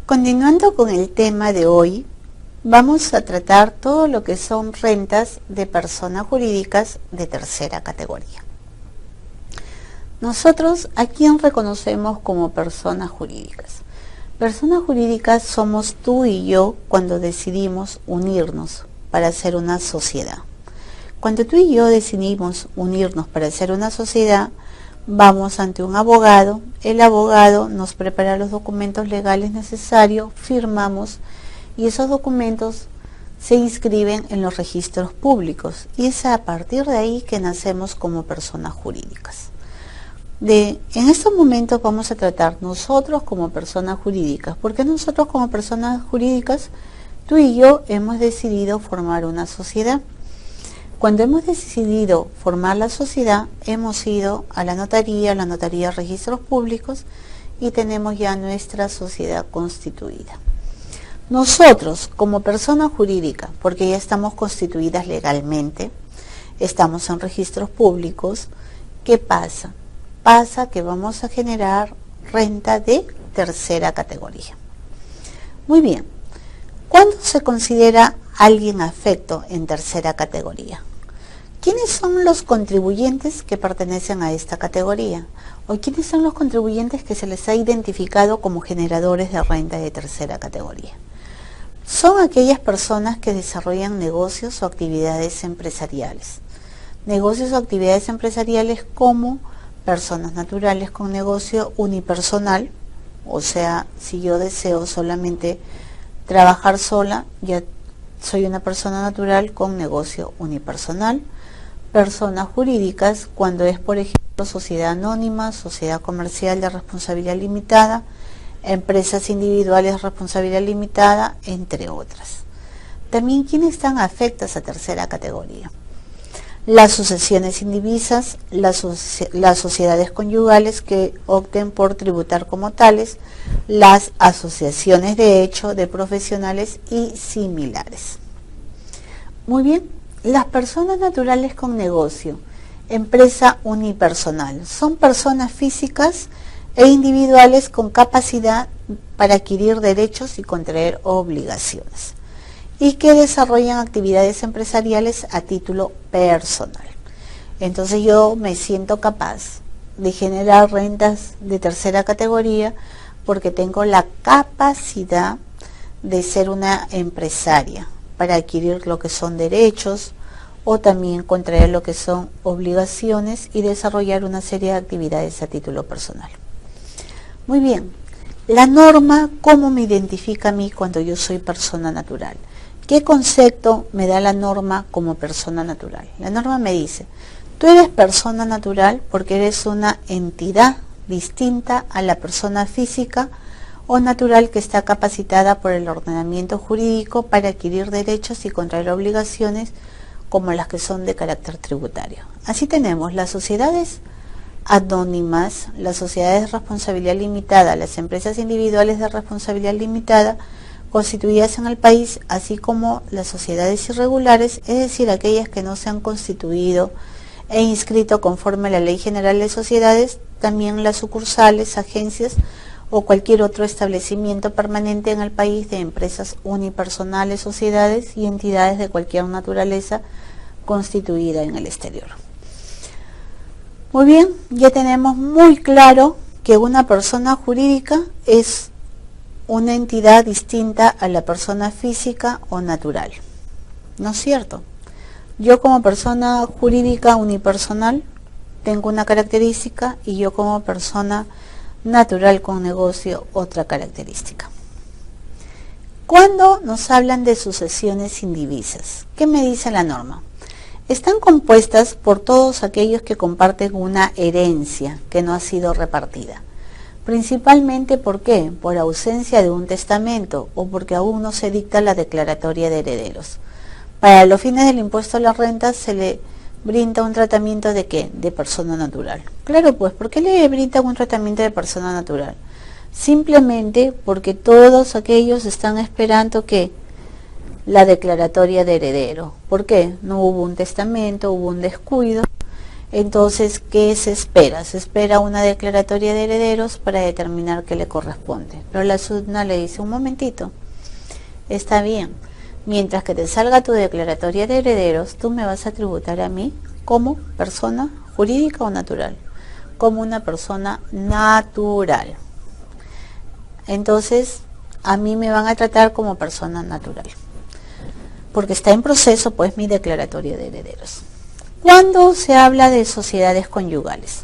Continuando con el tema de hoy, vamos a tratar todo lo que son rentas de personas jurídicas de tercera categoría. Nosotros, ¿a quién reconocemos como personas jurídicas? Personas jurídicas somos tú y yo cuando decidimos unirnos para hacer una sociedad. Cuando tú y yo decidimos unirnos para hacer una sociedad, vamos ante un abogado, el abogado nos prepara los documentos legales necesarios, firmamos y esos documentos se inscriben en los registros públicos y es a partir de ahí que nacemos como personas jurídicas. En estos momentos vamos a tratar nosotros como personas jurídicas, porque nosotros como personas jurídicas, tú y yo hemos decidido formar una sociedad. Cuando hemos decidido formar la sociedad, hemos ido a la notaría de registros públicos y tenemos ya nuestra sociedad constituida. Nosotros, como persona jurídica, porque ya estamos constituidas legalmente, estamos en registros públicos, ¿qué pasa? Pasa que vamos a generar renta de tercera categoría. Muy bien, ¿cuándo se considera alguien afecto en tercera categoría? ¿Quiénes son los contribuyentes que pertenecen a esta categoría? ¿O quiénes son los contribuyentes que se les ha identificado como generadores de renta de tercera categoría? Son aquellas personas que desarrollan negocios o actividades empresariales. Negocios o actividades empresariales como personas naturales con negocio unipersonal, o sea, si yo deseo solamente trabajar sola, ya soy una persona natural con negocio unipersonal. Personas jurídicas, cuando es, por ejemplo, sociedad anónima, sociedad comercial de responsabilidad limitada, empresas individuales de responsabilidad limitada, entre otras. También, ¿quiénes están afectas a tercera categoría? Las sucesiones indivisas, las sociedades conyugales que opten por tributar como tales, las asociaciones de hecho de profesionales y similares. Muy bien, las personas naturales con negocio, empresa unipersonal, son personas físicas e individuales con capacidad para adquirir derechos y contraer obligaciones, y que desarrollan actividades empresariales a título personal. Entonces yo me siento capaz de generar rentas de tercera categoría porque tengo la capacidad de ser una empresaria para adquirir lo que son derechos o también contraer lo que son obligaciones y desarrollar una serie de actividades a título personal. Muy bien, la norma, ¿cómo me identifica a mí cuando yo soy persona natural? ¿Qué concepto me da la norma como persona natural? La norma me dice, tú eres persona natural porque eres una entidad distinta a la persona física o natural que está capacitada por el ordenamiento jurídico para adquirir derechos y contraer obligaciones como las que son de carácter tributario. Así tenemos las sociedades anónimas, las sociedades de responsabilidad limitada, las empresas individuales de responsabilidad limitada constituidas en el país, así como las sociedades irregulares, es decir, aquellas que no se han constituido e inscrito conforme a la Ley General de Sociedades, también las sucursales, agencias o cualquier otro establecimiento permanente en el país de empresas unipersonales, sociedades y entidades de cualquier naturaleza constituida en el exterior. Muy bien, ya tenemos muy claro que una persona jurídica es una entidad distinta a la persona física o natural. ¿No es cierto? Yo como persona jurídica unipersonal tengo una característica y yo como persona natural con negocio otra característica. Cuando nos hablan de sucesiones indivisas, ¿qué me dice la norma? Están compuestas por todos aquellos que comparten una herencia que no ha sido repartida. Principalmente, ¿por qué? Por ausencia de un testamento o porque aún no se dicta la declaratoria de herederos. Para los fines del impuesto a la renta se le brinda un tratamiento ¿de qué? De persona natural. Claro, pues, ¿por qué le brindan un tratamiento de persona natural? Simplemente porque todos aquellos están esperando que la declaratoria de heredero. ¿Por qué? No hubo un testamento, hubo un descuido. Entonces, ¿qué se espera? Se espera una declaratoria de herederos para determinar qué le corresponde. Pero la SUNAT le dice, un momentito, está bien, mientras que te salga tu declaratoria de herederos, tú me vas a tributar a mí como persona jurídica o natural, como una persona natural. Entonces, a mí me van a tratar como persona natural, porque está en proceso pues mi declaratoria de herederos. Cuando se habla de sociedades conyugales,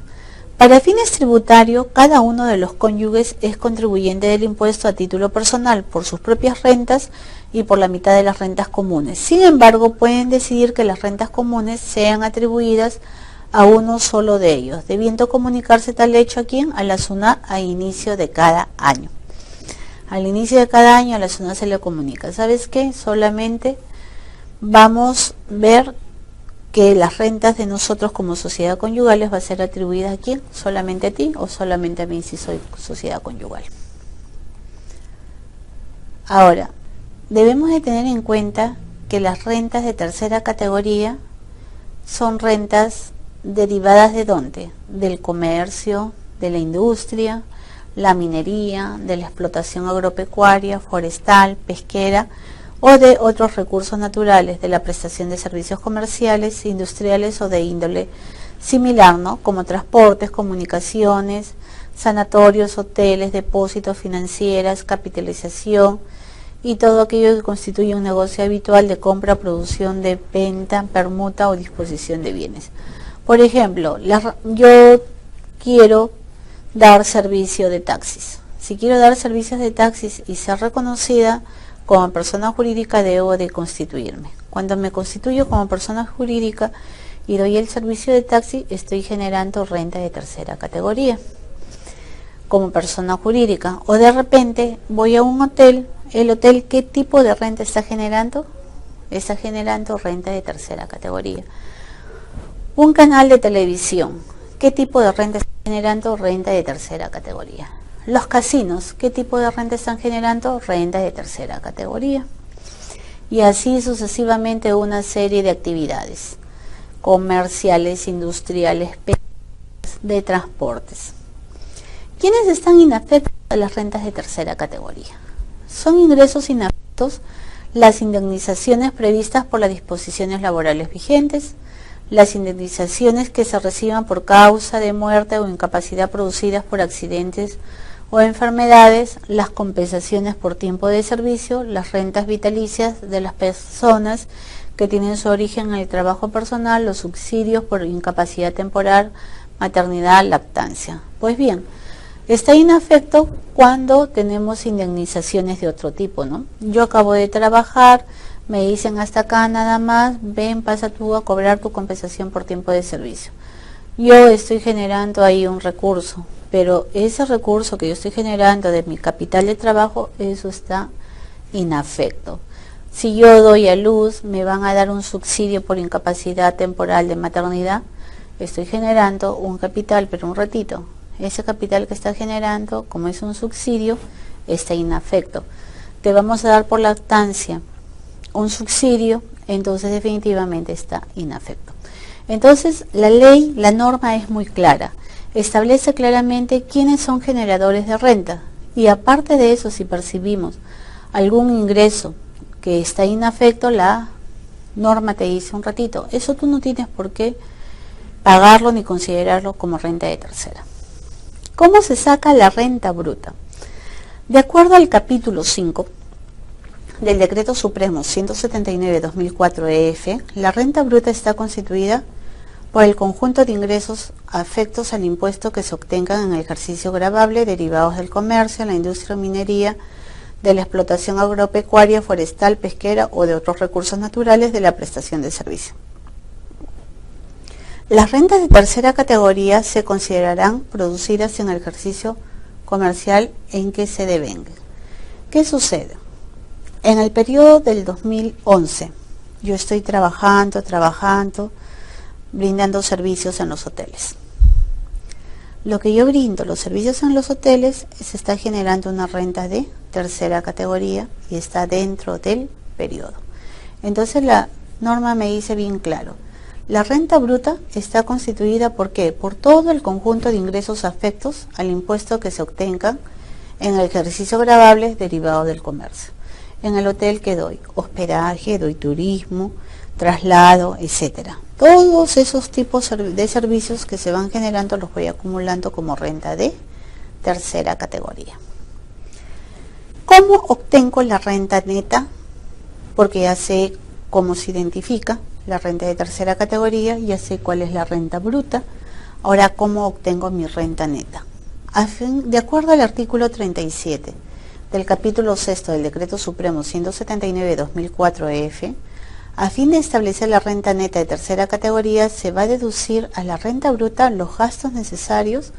para fines tributarios, cada uno de los cónyuges es contribuyente del impuesto a título personal por sus propias rentas y por la mitad de las rentas comunes. Sin embargo, pueden decidir que las rentas comunes sean atribuidas a uno solo de ellos, debiendo comunicarse tal hecho a quién, a la SUNAT a inicio de cada año. Al inicio de cada año a la SUNAT se le comunica, ¿sabes qué? Solamente vamos a ver que las rentas de nosotros como sociedad conyugales va a ser atribuidas a quién, solamente a ti o solamente a mí si soy sociedad conyugal. Ahora, debemos de tener en cuenta que las rentas de tercera categoría son rentas derivadas de ¿dónde? Del comercio, de la industria, la minería, de la explotación agropecuaria, forestal, pesquera, o de otros recursos naturales, de la prestación de servicios comerciales, industriales o de índole similar, ¿no? Como transportes, comunicaciones, sanatorios, hoteles, depósitos, financieras, capitalización y todo aquello que constituye un negocio habitual de compra, producción, de venta, permuta o disposición de bienes. Por ejemplo, yo quiero dar servicio de taxis. Si quiero dar servicios de taxis y ser reconocida como persona jurídica, debo de constituirme. Cuando me constituyo como persona jurídica y doy el servicio de taxi, estoy generando renta de tercera categoría como persona jurídica. O de repente voy a un hotel, el hotel, ¿qué tipo de renta está generando? Está generando renta de tercera categoría. Un canal de televisión, ¿qué tipo de renta está generando? Renta de tercera categoría. Los casinos, ¿qué tipo de renta están generando? Renta de tercera categoría. Y así sucesivamente una serie de actividades comerciales, industriales, de transportes. ¿Quiénes están inafectos a las rentas de tercera categoría? Son ingresos inafectos las indemnizaciones previstas por las disposiciones laborales vigentes, las indemnizaciones que se reciban por causa de muerte o incapacidad producidas por accidentes o enfermedades, las compensaciones por tiempo de servicio, las rentas vitalicias de las personas que tienen su origen en el trabajo personal, los subsidios por incapacidad temporal, maternidad, lactancia. Pues bien, está inafecto cuando tenemos indemnizaciones de otro tipo, ¿no? Yo acabo de trabajar, me dicen hasta acá nada más, ven, pasa tú a cobrar tu compensación por tiempo de servicio. Yo estoy generando ahí un recurso, pero ese recurso que yo estoy generando de mi capital de trabajo, eso está inafecto. Si yo doy a luz, me van a dar un subsidio por incapacidad temporal de maternidad, estoy generando un capital, pero un ratito. Ese capital que está generando, como es un subsidio, está inafecto. Te vamos a dar por lactancia un subsidio, entonces definitivamente está inafecto. Entonces la ley, la norma es muy clara, establece claramente quiénes son generadores de renta y aparte de eso, si percibimos algún ingreso que está inafecto, la norma te dice un ratito, eso tú no tienes por qué pagarlo ni considerarlo como renta de tercera. ¿Cómo se saca la renta bruta? De acuerdo al capítulo 5 del Decreto Supremo 179/2004 EF, la renta bruta está constituida por el conjunto de ingresos afectos al impuesto que se obtengan en el ejercicio gravable derivados del comercio, la industria o minería, de la explotación agropecuaria, forestal, pesquera o de otros recursos naturales de la prestación de servicio. Las rentas de tercera categoría se considerarán producidas en el ejercicio comercial en que se devengan. ¿Qué sucede? En el periodo del 2011, yo estoy trabajando, brindando servicios en los hoteles. Lo que yo brindo, los servicios en los hoteles, se está generando una renta de tercera categoría y está dentro del periodo. Entonces la norma me dice bien claro, La renta bruta está constituida ¿por qué? Por todo el conjunto de ingresos afectos al impuesto que se obtengan en el ejercicio gravable derivado del comercio. En el hotel que doy hospedaje, doy turismo, traslado, etcétera. Todos esos tipos de servicios que se van generando los voy acumulando como renta de tercera categoría. ¿Cómo obtengo la renta neta? Porque ya sé cómo se identifica la renta de tercera categoría, ya sé cuál es la renta bruta. Ahora, ¿cómo obtengo mi renta neta? De acuerdo al artículo 37 del capítulo 6 del Decreto Supremo 179/2004-EF, a fin de establecer la renta neta de tercera categoría, se va a deducir a la renta bruta los gastos necesarios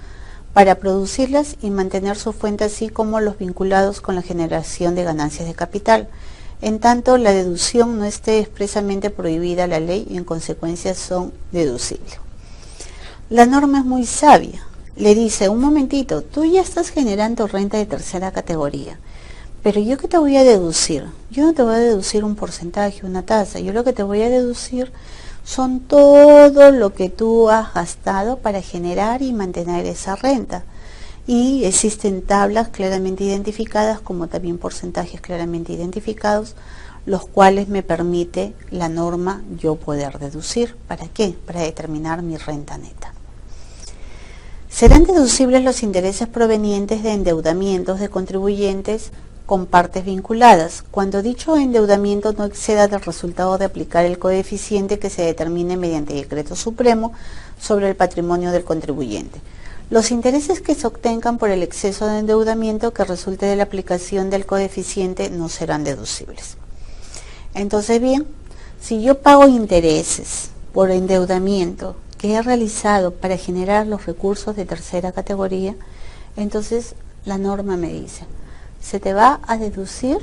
para producirlas y mantener su fuente, así como los vinculados con la generación de ganancias de capital, en tanto la deducción no esté expresamente prohibida a la ley y en consecuencia son deducibles. La norma es muy sabia. Le dice, un momentito, tú ya estás generando renta de tercera categoría, pero ¿yo qué te voy a deducir? Yo no te voy a deducir un porcentaje, una tasa. Yo lo que te voy a deducir son todo lo que tú has gastado para generar y mantener esa renta. Y existen tablas claramente identificadas, como también porcentajes claramente identificados, los cuales me permite la norma yo poder deducir. ¿Para qué? Para determinar mi renta neta. Serán deducibles los intereses provenientes de endeudamientos de contribuyentes con partes vinculadas, cuando dicho endeudamiento no exceda del resultado de aplicar el coeficiente que se determine mediante decreto supremo sobre el patrimonio del contribuyente. Los intereses que se obtengan por el exceso de endeudamiento que resulte de la aplicación del coeficiente no serán deducibles. Entonces, bien, si yo pago intereses por endeudamiento que he realizado para generar los recursos de tercera categoría, entonces la norma me dice, se te va a deducir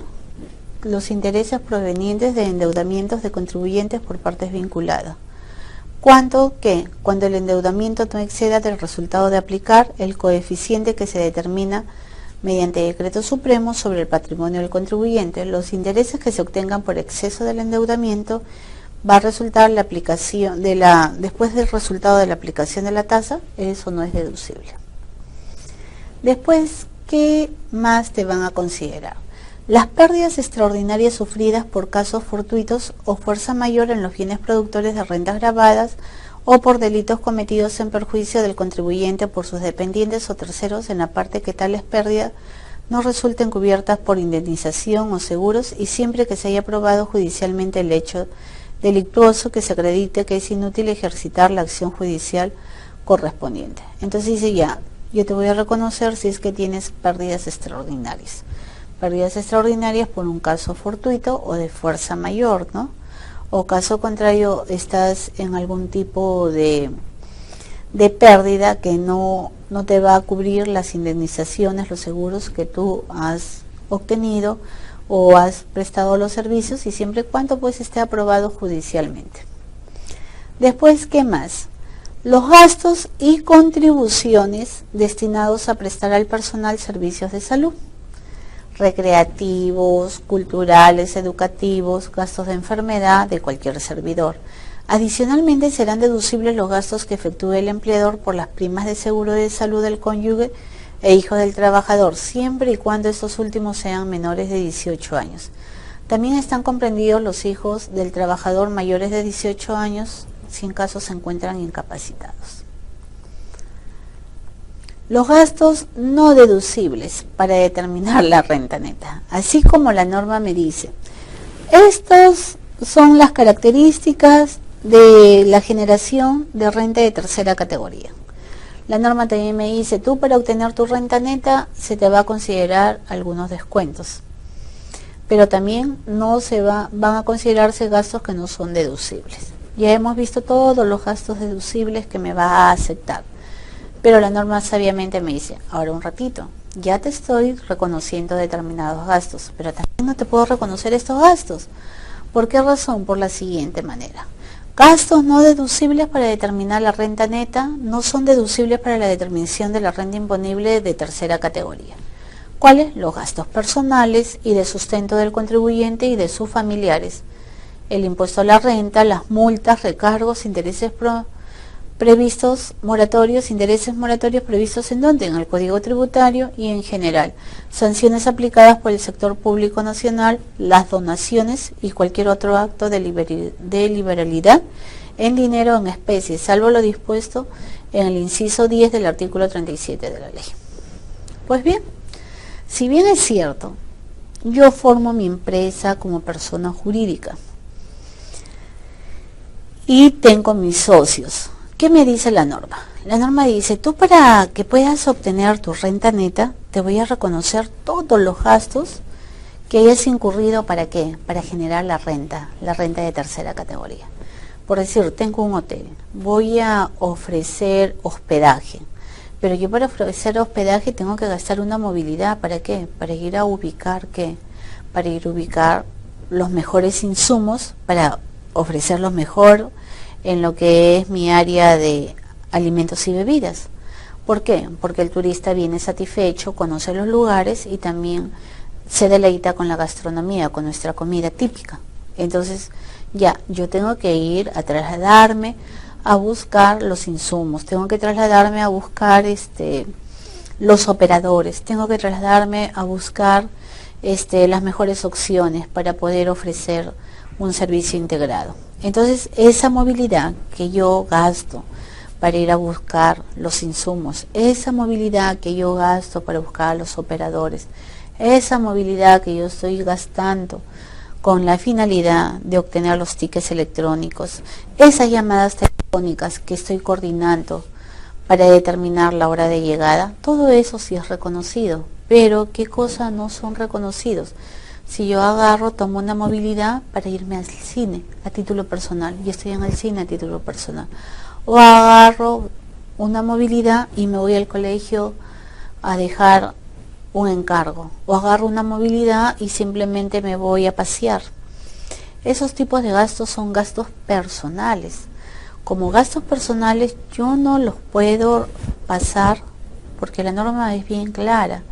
los intereses provenientes de endeudamientos de contribuyentes por partes vinculadas. ¿Cuánto qué? Cuando el endeudamiento no exceda del resultado de aplicar el coeficiente que se determina mediante decreto supremo sobre el patrimonio del contribuyente. Los intereses que se obtengan por exceso del endeudamiento va a resultar la aplicación después del resultado de la aplicación de la tasa, eso no es deducible. Después, ¿qué más te van a considerar? Las pérdidas extraordinarias sufridas por casos fortuitos o fuerza mayor en los bienes productores de rentas gravadas o por delitos cometidos en perjuicio del contribuyente por sus dependientes o terceros, en la parte que tales pérdidas no resulten cubiertas por indemnización o seguros, y siempre que se haya probado judicialmente el hecho delictuoso que se acredite que es inútil ejercitar la acción judicial correspondiente. Entonces dice, ya, yo te voy a reconocer si es que tienes pérdidas extraordinarias. Pérdidas extraordinarias por un caso fortuito o de fuerza mayor, ¿no? O caso contrario, estás en algún tipo de pérdida que no te va a cubrir las indemnizaciones, los seguros que tú has obtenido o has prestado los servicios, y siempre y cuando pues esté aprobado judicialmente. Después, ¿qué más? Los gastos y contribuciones destinados a prestar al personal servicios de salud, recreativos, culturales, educativos, gastos de enfermedad de cualquier servidor. Adicionalmente, serán deducibles los gastos que efectúe el empleador por las primas de seguro de salud del cónyuge e hijos del trabajador, siempre y cuando estos últimos sean menores de 18 años. También están comprendidos los hijos del trabajador mayores de 18 años, si en caso se encuentran incapacitados. Los gastos no deducibles para determinar la renta neta, así como la norma me dice, estas son las características de la generación de renta de tercera categoría. La norma también me dice, tú para obtener tu renta neta se te va a considerar algunos descuentos, pero también van a considerarse gastos que no son deducibles. Ya hemos visto todos los gastos deducibles que me va a aceptar, pero la norma sabiamente me dice, ahora un ratito, ya te estoy reconociendo determinados gastos, pero también no te puedo reconocer estos gastos. ¿Por qué razón? Por la siguiente manera. Gastos no deducibles para determinar la renta neta no son deducibles para la determinación de la renta imponible de tercera categoría. ¿Cuáles? Los gastos personales y de sustento del contribuyente y de sus familiares, el impuesto a la renta, las multas, recargos, intereses previstos, moratorios, intereses moratorios previstos en donde, en el Código Tributario y en general, sanciones aplicadas por el sector público nacional, las donaciones y cualquier otro acto de liberalidad en dinero o en especie, salvo lo dispuesto en el inciso 10 del artículo 37 de la ley. Pues bien, si bien es cierto, yo formo mi empresa como persona jurídica y tengo mis socios. ¿Qué me dice la norma? La norma dice, tú para que puedas obtener tu renta neta, te voy a reconocer todos los gastos que hayas incurrido. ¿Para qué? Para generar la renta de tercera categoría. Por decir, tengo un hotel, voy a ofrecer hospedaje, pero yo para ofrecer hospedaje tengo que gastar una movilidad. ¿Para qué? Para ir a ubicar, ¿qué? Para ir a ubicar los mejores insumos, para ofrecer lo mejor en lo que es mi área de alimentos y bebidas. ¿Por qué? Porque el turista viene satisfecho, conoce los lugares y también se deleita con la gastronomía, con nuestra comida típica. Entonces, ya, yo tengo que ir a trasladarme a buscar los insumos, tengo que trasladarme a buscar los operadores, tengo que trasladarme a buscar las mejores opciones para poder ofrecer un servicio integrado. Entonces, esa movilidad que yo gasto para ir a buscar los insumos, esa movilidad que yo gasto para buscar a los operadores, esa movilidad que yo estoy gastando con la finalidad de obtener los tickets electrónicos, esas llamadas telefónicas que estoy coordinando para determinar la hora de llegada, todo eso sí es reconocido. Pero ¿qué cosas no son reconocidos? Si yo tomo una movilidad para irme al cine a título personal, yo estoy en el cine a título personal, o agarro una movilidad y me voy al colegio a dejar un encargo, o agarro una movilidad y simplemente me voy a pasear. Esos tipos de gastos son gastos personales. Como gastos personales yo no los puedo pasar porque la norma es bien clara.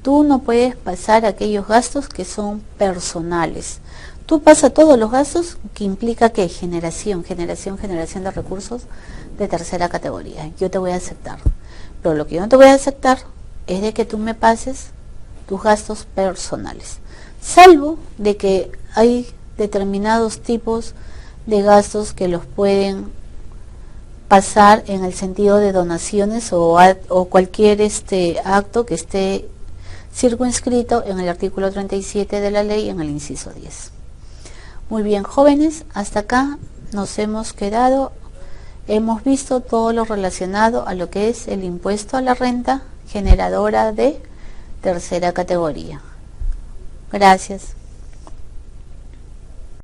Tú no puedes pasar aquellos gastos que son personales. Tú pasas todos los gastos que implica que generación de recursos de tercera categoría. Yo te voy a aceptar. Pero lo que yo no te voy a aceptar es de que tú me pases tus gastos personales. Salvo de que hay determinados tipos de gastos que los pueden pasar en el sentido de donaciones o cualquier acto que esté circunscrito en el artículo 37 de la ley en el inciso 10. Muy bien, jóvenes, hasta acá nos hemos quedado. Hemos visto todo lo relacionado a lo que es el impuesto a la renta generadora de tercera categoría. Gracias.